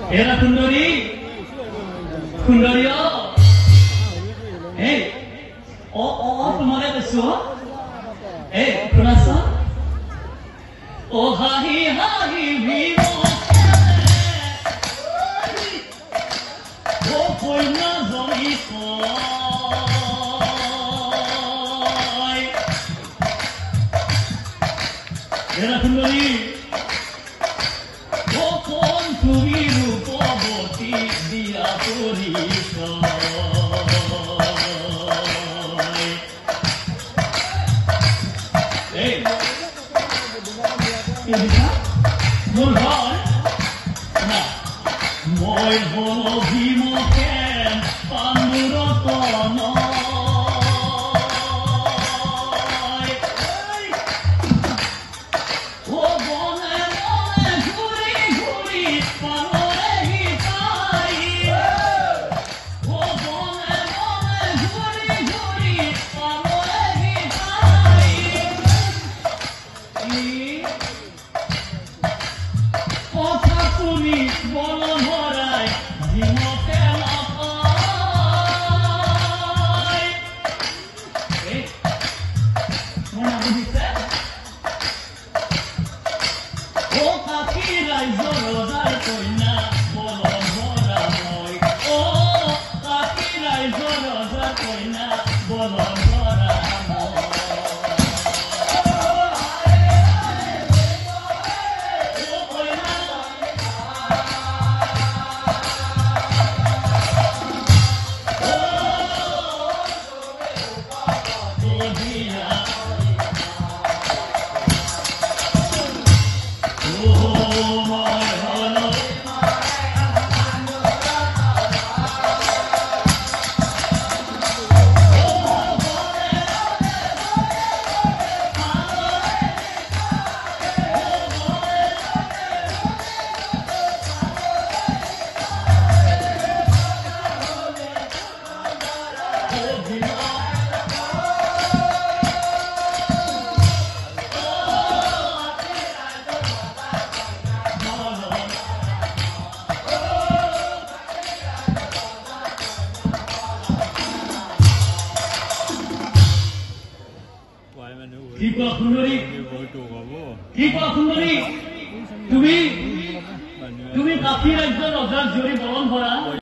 এরা সুন্দরী সুন্দরী এই ও ও তোমারে বেছো এই শুনাছ ও হাহি হাহি ভিমো ও কইনা জমি কয় এরা সুন্দরী কোন তুমি রূপবতী দিয়া পরিচয় এই মোৰ ঘৰ না মই হল ভীমসেন পাণ্ডুৰতন কি কোৱা সুন্দৰী কি কোৱা সুন্দৰী তুমি কাশী ৰাজ্যৰ ৰজাৰ জীয়ৰী বৰণ কৰা